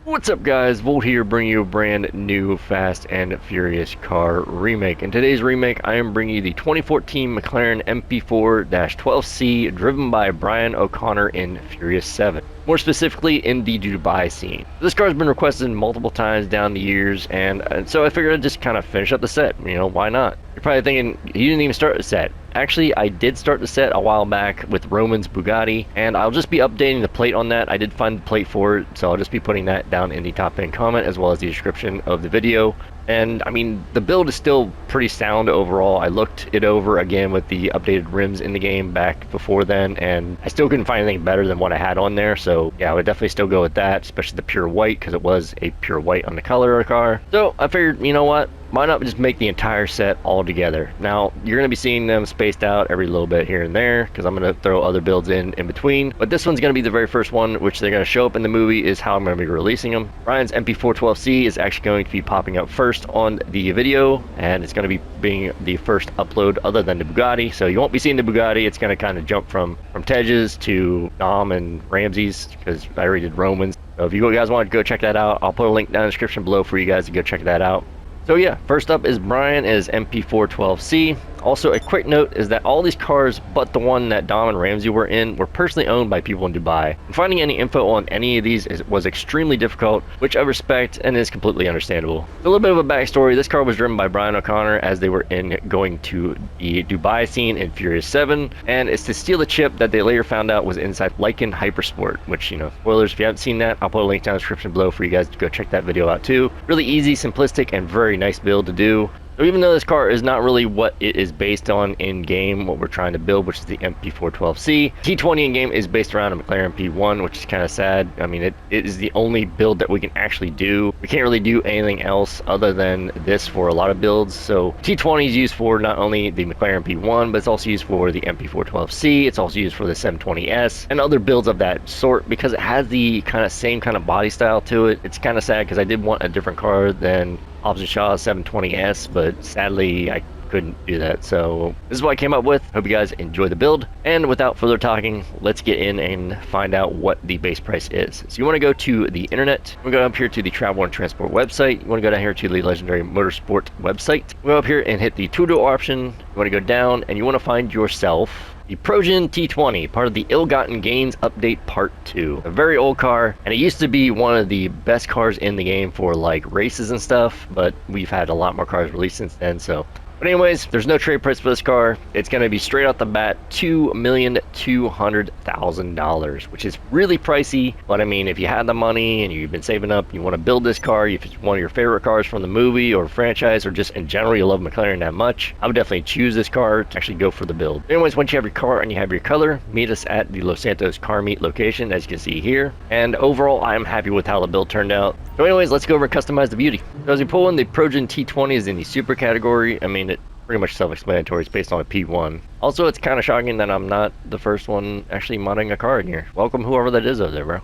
What's up guys, Volt here bringing you a brand new Fast and Furious car remake. In today's remake, I am bringing you the 2014 McLaren MP4-12C driven by Brian O'Connor in Furious 7. More specifically in the Dubai scene. This car has been requested multiple times down the years and so I figured I'd just kind of finish up the set, why not? You're probably thinking, you didn't even start the set. Actually, I did start the set a while back with Roman's Bugatti, and I'll just be updating the plate on that. I did find the plate for it, so I'll just be putting that down in the top pinned comment as well as the description of the video. And I mean, the build is still pretty sound overall. I looked it over again with the updated rims in the game back before then, and I still couldn't find anything better than what I had on there. So yeah, I would definitely still go with that, especially the pure white, because it was a pure white on the color of the car. So I figured, you know what? Why not just make the entire set all together? Now, you're going to be seeing them spaced out every little bit here and there, because I'm going to throw other builds in between. But this one's going to be the very first one, which they're going to show up in the movie, is how I'm going to be releasing them. Brian's MP4-12C is actually going to be popping up first on the video, and it's going to be being the first upload other than the Bugatti. So you won't be seeing the Bugatti. It's going to kind of jump from Tej's to Dom and Ramsey's, because I already did Romans. So if you guys want to go check that out, I'll put a link down in the description below for you guys to go check that out. So yeah, first up is Brian is MP4-12C. Also, a quick note is that all these cars, but the one that Dom and Ramsey were in, were personally owned by people in Dubai. And finding any info on any of these was extremely difficult, which I respect and is completely understandable. So a little bit of a backstory, this car was driven by Brian O'Connor as they were going to the Dubai scene in Furious 7, and it's to steal the chip that they later found out was inside Lycan Hypersport, which, spoilers if you haven't seen that, I'll put a link down in the description below for you guys to go check that video out too. Really easy, simplistic, and very nice build to do. So even though this car is not really what it is based on in game, what we're trying to build, which is the MP4-12C, T20 in game is based around a McLaren P1, which is kind of sad. I mean, it is the only build that we can actually do. We can't really do anything else other than this for a lot of builds. So T20 is used for not only the McLaren P1, but it's also used for the MP4-12C. It's also used for the 720S and other builds of that sort because it has the same kind of body style to it. It's kind of sad because I did want a different car than Hobbs & Shaw's 720S, but sadly I couldn't do that. So this is what I came up with. Hope you guys enjoy the build. And without further talking, let's get in and find out what the base price is. So you want to go to the internet. We'll go up here to the Travel and Transport website. You want to go down here to the Legendary Motorsport website. Go up here and hit the to-do option. You want to go down and you want to find yourself the Progen T20, part of the Ill-Gotten Gains Update Part 2. A very old car, and it used to be one of the best cars in the game for like races and stuff, but we've had a lot more cars released since then, so. But anyways, there's no trade price for this car. It's going to be straight off the bat $2,200,000, which is really pricey. But I mean, if you had the money and you've been saving up, you want to build this car, if it's one of your favorite cars from the movie or franchise, or just in general you love McLaren that much, I would definitely choose this car to actually go for the build. Anyways, once you have your car and you have your color, meet us at the Los Santos car meet location, as you can see here. And overall, I am happy with how the build turned out. So anyways, let's go over and customize the beauty. So as you pull in, the Progen T20 is in the super category. I mean, it's pretty much self-explanatory. It's based on a P1. Also, it's kind of shocking that I'm not the first one actually modding a car in here. Welcome whoever that is over there, bro.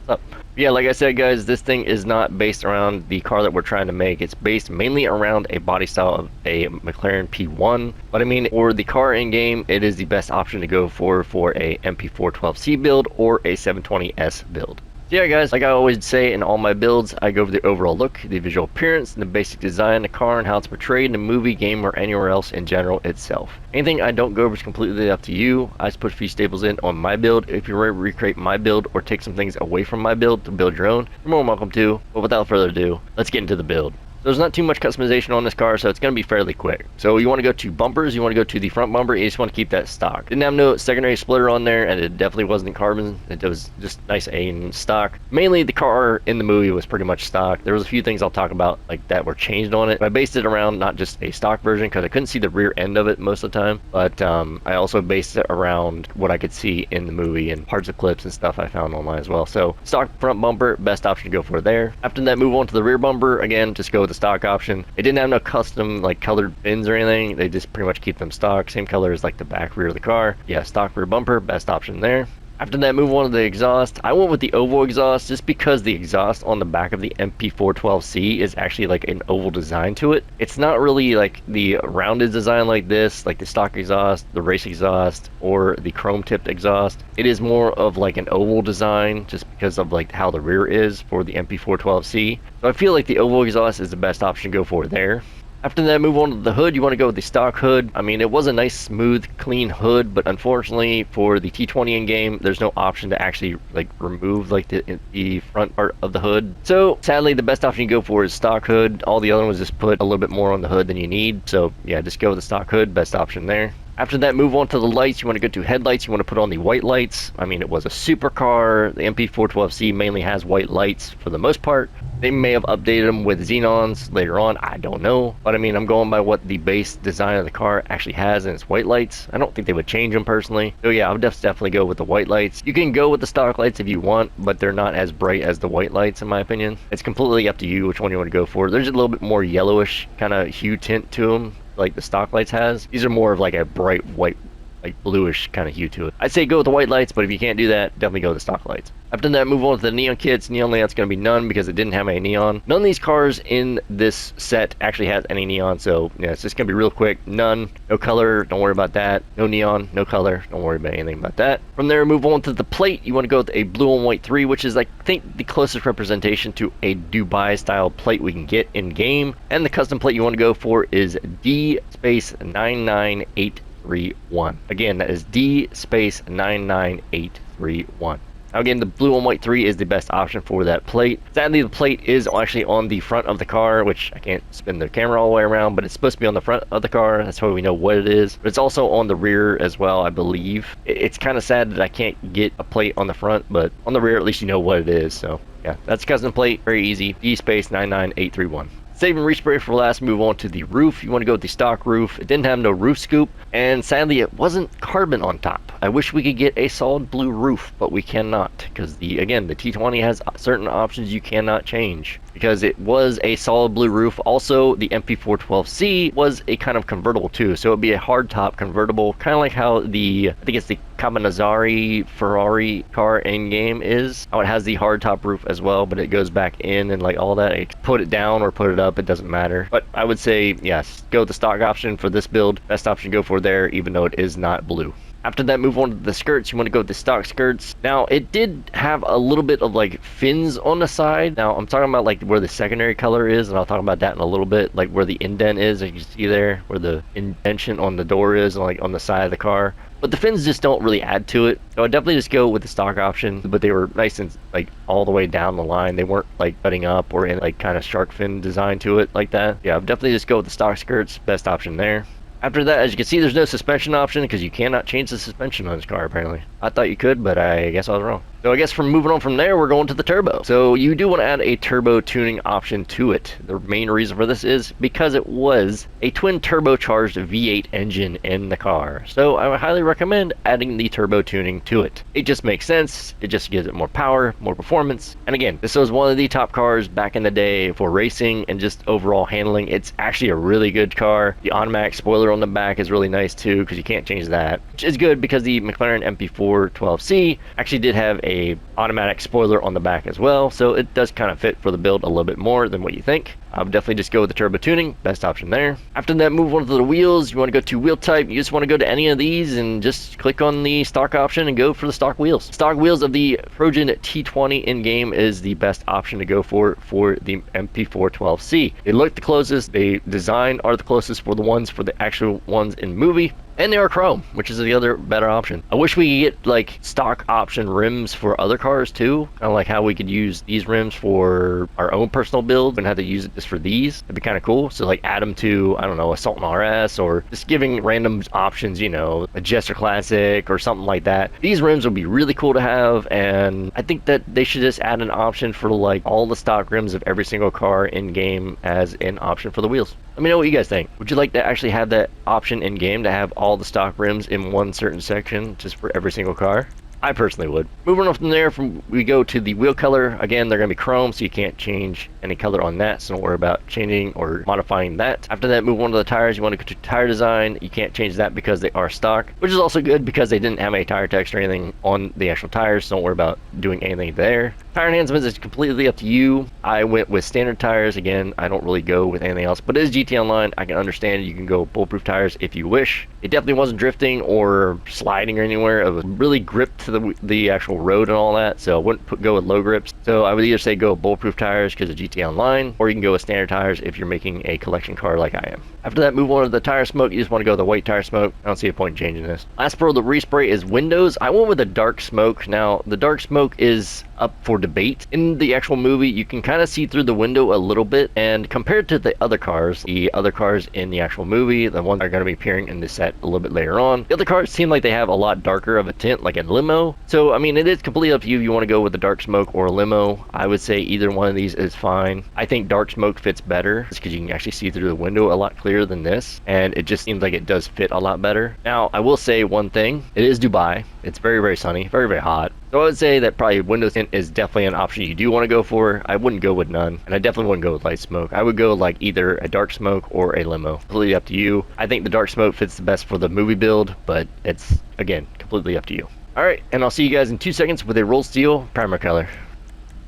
What's up? Yeah, like I said, guys, this thing is not based around the car that we're trying to make. It's based mainly around a body style of a McLaren P1. But I mean, for the car in game, it is the best option to go for a MP4-12C build or a 720S build. So yeah guys, like I always say in all my builds, I go over the overall look, the visual appearance, and the basic design of the car and how it's portrayed in the movie, game, or anywhere else in general itself. Anything I don't go over is completely up to you. I just put a few staples in on my build. If you're ready to recreate my build or take some things away from my build to build your own, you're more than welcome to. But without further ado, let's get into the build. There's not too much customization on this car, so it's going to be fairly quick. So you want to go to bumpers, you want to go to the front bumper, you just want to keep that stock. Didn't have no secondary splitter on there, and it definitely wasn't carbon. It was just nice and stock. Mainly the car in the movie was pretty much stock. There was a few things I'll talk about like that were changed on it. But I based it around not just a stock version because I couldn't see the rear end of it most of the time, but I also based it around what I could see in the movie and parts of clips and stuff I found online as well. So stock front bumper, best option to go for there. After that, move on to the rear bumper. Again, just go with the stock option. It didn't have no custom like colored fins or anything. They just pretty much keep them stock, same color as like the back rear of the car. Yeah, stock rear bumper, best option there. After that, move on to the exhaust. I went with the oval exhaust just because the exhaust on the back of the MP4-12C is actually like an oval design to it. It's not really like the rounded design like this, like the stock exhaust, the race exhaust, or the chrome tipped exhaust. It is more of like an oval design just because of like how the rear is for the MP4-12C. So I feel like the oval exhaust is the best option to go for there. After that, move on to the hood. You want to go with the stock hood. I mean, it was a nice, smooth, clean hood, but unfortunately for the T20 in game, there's no option to actually like remove like the front part of the hood. So sadly, the best option you go for is stock hood. All the other ones just put a little bit more on the hood than you need. So yeah, just go with the stock hood. Best option there. After that, move on to the lights. You want to go to headlights. You want to put on the white lights. I mean, it was a supercar. The MP4-12C mainly has white lights for the most part. They may have updated them with xenons later on. I don't know. But I mean, I'm going by what the base design of the car actually has in its white lights. I don't think they would change them personally. So yeah, I would definitely go with the white lights. You can go with the stock lights if you want, but they're not as bright as the white lights in my opinion. It's completely up to you which one you want to go for. There's a little bit more yellowish kind of hue tint to them, like the stock lights has. These are more of like a bright white, like bluish kind of hue to it. I'd say go with the white lights, but if you can't do that, definitely go with the stock lights. After that, move on to the neon kits. Neon layout's going to be none because it didn't have any neon. None of these cars in this set actually has any neon, so yeah, it's just going to be real quick. None, no color, don't worry about that. No neon, no color, don't worry about anything about that. From there, move on to the plate. You want to go with a blue and white 3, which is I think the closest representation to a Dubai style plate we can get in game. And the custom plate you want to go for is D space 99831. Again, that is D space 99831. Now again, the blue and white 3 is the best option for that plate. Sadly, the plate is actually on the front of the car, which I can't spin the camera all the way around, but it's supposed to be on the front of the car. That's why we know what it is. But it's also on the rear as well, I believe. It's kind of sad that I can't get a plate on the front, but on the rear, at least you know what it is. So yeah, that's custom plate. Very easy. D space 99831. Save and respray for last, move on to the roof. You want to go with the stock roof. It didn't have no roof scoop, and sadly it wasn't carbon on top. I wish we could get a solid blue roof, but we cannot, because again, the T20 has certain options you cannot change, because it was a solid blue roof. Also, the MP4-12C was a kind of convertible too, so it'd be a hard top convertible, kind of like how I think it's the Cavagnari Ferrari car in game is. How it has the hard top roof as well, but it goes back in and like all that. You put it down or put it up, it doesn't matter. But I would say yes, go with the stock option for this build. Best option to go for there, even though it is not blue. After that, move on to the skirts. You want to go with the stock skirts. Now, it did have a little bit of like fins on the side. Now, I'm talking about like where the secondary color is, and I'll talk about that in a little bit, like where the indent is, as you can see there, where the indentation on the door is, like on the side of the car. But the fins just don't really add to it. So I'd definitely just go with the stock option, but they were nice and like all the way down the line. They weren't like cutting up or in like kind of shark fin design to it like that. Yeah, I'd definitely just go with the stock skirts. Best option there. After that, as you can see, there's no suspension option because you cannot change the suspension on this car, apparently. I thought you could, but I guess I was wrong. So I guess from moving on from there, we're going to the turbo. So you do want to add a turbo tuning option to it. The main reason for this is because it was a twin turbocharged V8 engine in the car. So I would highly recommend adding the turbo tuning to it. It just makes sense. It just gives it more power, more performance. And again, this was one of the top cars back in the day for racing and just overall handling. It's actually a really good car. The automatic spoiler on the back is really nice too, because you can't change that, which is good because the McLaren MP4-12C actually did have a automatic spoiler on the back as well, so it does kind of fit for the build a little bit more than what you think. I would definitely just go with the turbo tuning, best option there. After that, move on to the wheels. You want to go to wheel type. You just want to go to any of these and just click on the stock option and go for the stock wheels. Stock wheels of the Progen T20 in game is the best option to go for the MP4-12C. They look the closest, they design are the closest for the actual ones in movie. And they are chrome, which is the other better option. I wish we could get like stock option rims for other cars too. Kind of like how we could use these rims for our own personal build and have to use it just for these. That'd be kind of cool. So like add them to, I don't know, a Sultan RS, or just giving random options, you know, a Jester Classic or something like that. These rims would be really cool to have, and I think that they should just add an option for like all the stock rims of every single car in game as an option for the wheels. Let me know what you guys think. Would you like to actually have that option in game to have all the stock rims in one certain section just for every single car? I personally would. Moving on from there, we go to the wheel color. Again, they're going to be chrome, so you can't change any color on that, so don't worry about changing or modifying that. After that, move on to the tires. You want to go to tire design. You can't change that because they are stock, which is also good because they didn't have any tire text or anything on the actual tires, so don't worry about doing anything there. Tire enhancements is completely up to you. I went with standard tires. Again, I don't really go with anything else, but it is GT Online. I can understand you can go bulletproof tires if you wish. It definitely wasn't drifting or sliding or anywhere. It was really gripped to the actual road and all that, so I wouldn't go with low grips. So I would either say go with bulletproof tires because of GT Online, or you can go with standard tires if you're making a collection car like I am. After that, move on to the tire smoke. You just want to go with the white tire smoke. I don't see a point in changing this. Last for the respray is windows. I went with a dark smoke. Now, the dark smoke is up for debate. In the actual movie, you can kind of see through the window a little bit, and compared to the other cars in the actual movie, the ones that are going to be appearing in the set a little bit later on, the other cars seem like they have a lot darker of a tint, like a limo. So, I mean, it is completely up to you if you want to go with the dark smoke or a limo. I would say either one of these is fine. I think dark smoke fits better because you can actually see through the window a lot clearer than this, and it just seems like it does fit a lot better. Now, I will say one thing. It is Dubai. It's very, very sunny, very, very hot. So I would say that probably window tint is definitely an option you do want to go for. I wouldn't go with none, and I definitely wouldn't go with light smoke. I would go like either a dark smoke or a limo. Completely up to you. I think the dark smoke fits the best for the movie build, but it's, again, completely up to you. Alright, and I'll see you guys in 2 seconds with a rolled steel primer color.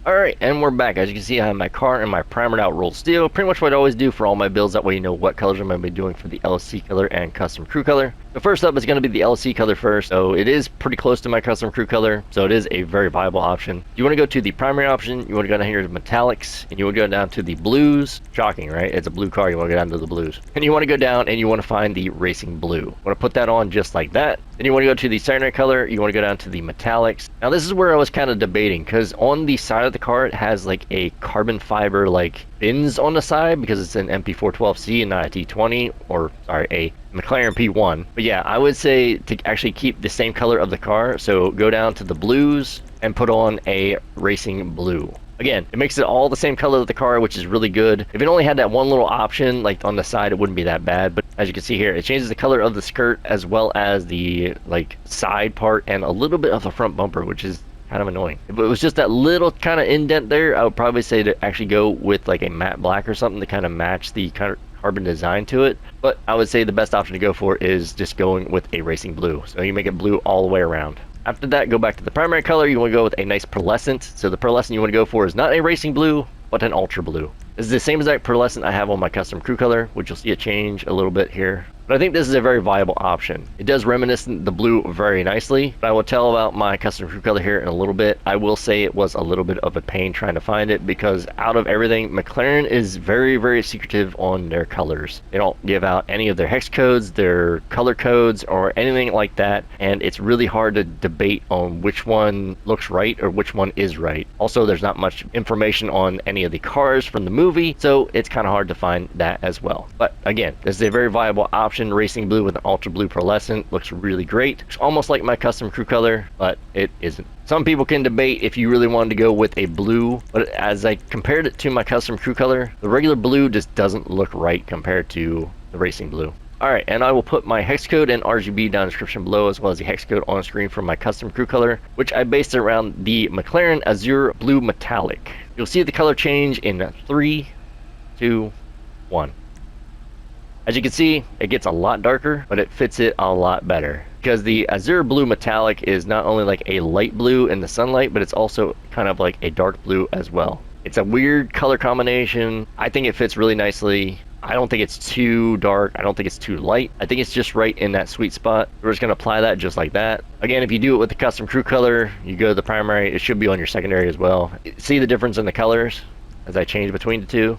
Alright, and we're back. As you can see, I have my car and my primered out rolled steel. Pretty much what I always do for all my builds. That way you know what colors I'm going to be doing for the LSC color and custom crew color. So first up is going to be the LSC color first. So it is pretty close to my custom crew color, so it is a very viable option. You want to go to the primary option, you want to go down here to metallics, and you want to go down to the blues. Shocking, right? It's a blue car, you want to go down to the blues. And you want to go down and you want to find the racing blue. You want to put that on just like that. Then you want to go to the cyanide color, you want to go down to the metallics. Now this is where I was kind of debating, because on the side of the car it has like a carbon fiber like fins on the side because it's an MP4-12C and not a T20, or sorry, a McLaren P1. But yeah, I would say to actually keep the same color of the car, so go down to the blues and put on a racing blue. Again, it makes it all the same color of the car, which is really good. If it only had that one little option like on the side, it wouldn't be that bad. But as you can see here, it changes the color of the skirt as well as the like side part and a little bit of the front bumper, which is kind of annoying. If it was just that little kind of indent there, I would probably say to actually go with like a matte black or something to kind of match the kind of carbon design to it. But I would say the best option to go for is just going with a racing blue. So you make it blue all the way around. After that, go back to the primary color. You want to go with a nice pearlescent. So the pearlescent you want to go for is not a racing blue, but an ultra blue. This is the same exact pearlescent I have on my custom crew color, which you'll see it change a little bit here. But I think this is a very viable option. It does reminiscent the blue very nicely. But I will tell about my custom crew color here in a little bit. I will say it was a little bit of a pain trying to find it because out of everything, McLaren is very, very secretive on their colors. They don't give out any of their hex codes, their color codes, or anything like that. And it's really hard to debate on which one looks right or which one is right. Also, there's not much information on any of the cars from the movie, so it's kind of hard to find that as well. But again, this is a very viable option. Racing blue with an ultra blue pearlescent looks really great. It's almost like my custom crew color, but it isn't. Some people can debate if you really wanted to go with a blue, but as I compared it to my custom crew color, the regular blue just doesn't look right compared to the racing blue. Alright, and I will put my hex code and RGB down in the description below, as well as the hex code on screen for my custom crew color, which I based around the McLaren Azure Blue Metallic. You'll see the color change in 3, 2, 1. As you can see, it gets a lot darker, but it fits it a lot better. Because the Azure Blue Metallic is not only like a light blue in the sunlight, but it's also kind of like a dark blue as well. It's a weird color combination. I think it fits really nicely. I don't think it's too dark. I don't think it's too light. I think it's just right in that sweet spot. We're just going to apply that just like that. Again, if you do it with the custom crew color, you go to the primary. It should be on your secondary as well. See the difference in the colors as I change between the two?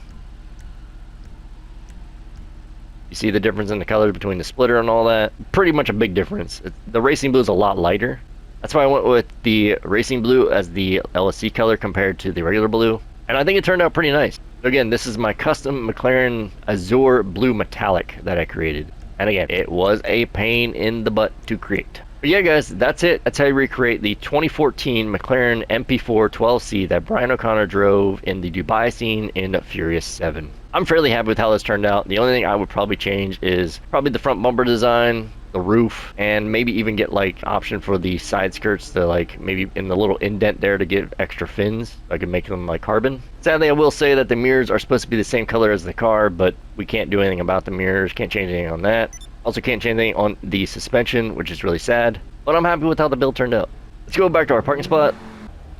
You see the difference in the colors between the splitter and all that? Pretty much a big difference. The racing blue is a lot lighter. That's why I went with the racing blue as the LSC color compared to the regular blue. And I think it turned out pretty nice. So again, this is my custom McLaren Azure Blue Metallic that I created. And again, it was a pain in the butt to create. But yeah guys, that's it. That's how you recreate the 2014 McLaren MP4-12C that Brian O'Connor drove in the Dubai scene in Furious 7. I'm fairly happy with how this turned out. The only thing I would probably change is probably the front bumper design. the roof, and maybe even get like option for the side skirts to like maybe in the little indent there to get extra fins so I can make them like carbon. Sadly, I will say that the mirrors are supposed to be the same color as the car, but we can't do anything about the mirrors, can't change anything on that. Also can't change anything on the suspension, which is really sad, but I'm happy with how the build turned out. Let's go back to our parking spot.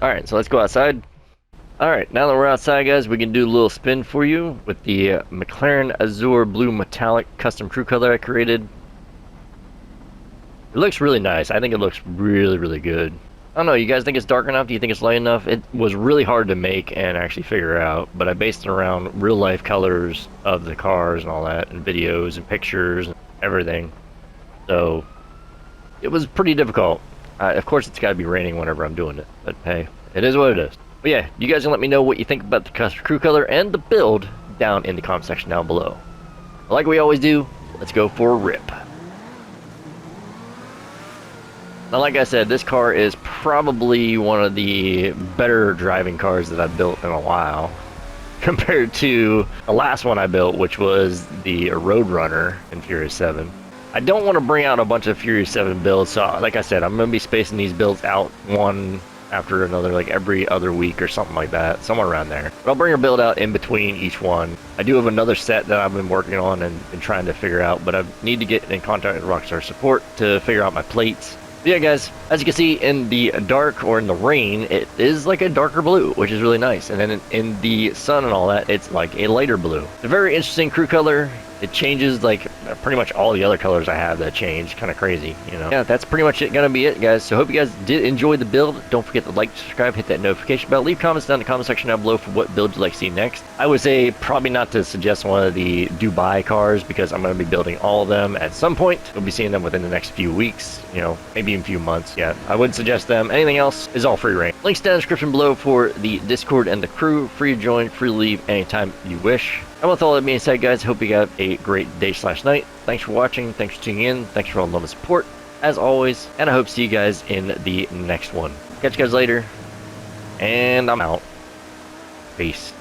All right, so let's go outside. All right, now that we're outside, guys, we can do a little spin for you with the McLaren Azure Blue Metallic custom crew color I created. It looks really nice. I think it looks really, really good. I don't know, you guys think it's dark enough? Do you think it's light enough? It was really hard to make and actually figure out, but I based it around real life colors of the cars and all that, and videos and pictures and everything. So it was pretty difficult. Of course, it's got to be raining whenever I'm doing it, but hey, it is what it is. But yeah, you guys can let me know what you think about the custom crew color and the build down in the comment section down below. Like we always do, let's go for a rip. Now, like I said, this car is probably one of the better driving cars that I've built in a while, compared to the last one I built, which was the Roadrunner in Furious 7. I don't want to bring out a bunch of Furious 7 builds, so like I said, I'm going to be spacing these builds out one after another, like every other week or something like that, somewhere around there. But I'll bring a build out in between each one. I do have another set that I've been working on and trying to figure out, but I need to get in contact with Rockstar Support to figure out my plates. But yeah, guys, as you can see in the dark or in the rain, it is like a darker blue, which is really nice. And then in the sun and all that, it's like a lighter blue. It's a very interesting crew color. It changes like pretty much all the other colors I have that change. Kind of crazy, you know. Yeah, that's pretty much gonna be it, guys. So hope you guys did enjoy the build. Don't forget to like, subscribe, hit that notification bell. Leave comments down in the comment section down below for what build you'd like to see next. I would say probably not to suggest one of the Dubai cars because I'm gonna be building all of them at some point. We'll be seeing them within the next few weeks, you know, maybe in a few months. Yeah, I wouldn't suggest them. Anything else is all free reign. Links down in the description below for the Discord and the crew. Free to join, free to leave anytime you wish. And with all that being said, guys, hope you got a great day/night. Thanks for watching. Thanks for tuning in. Thanks for all the love and support, as always. And I hope to see you guys in the next one. Catch you guys later. And I'm out. Peace.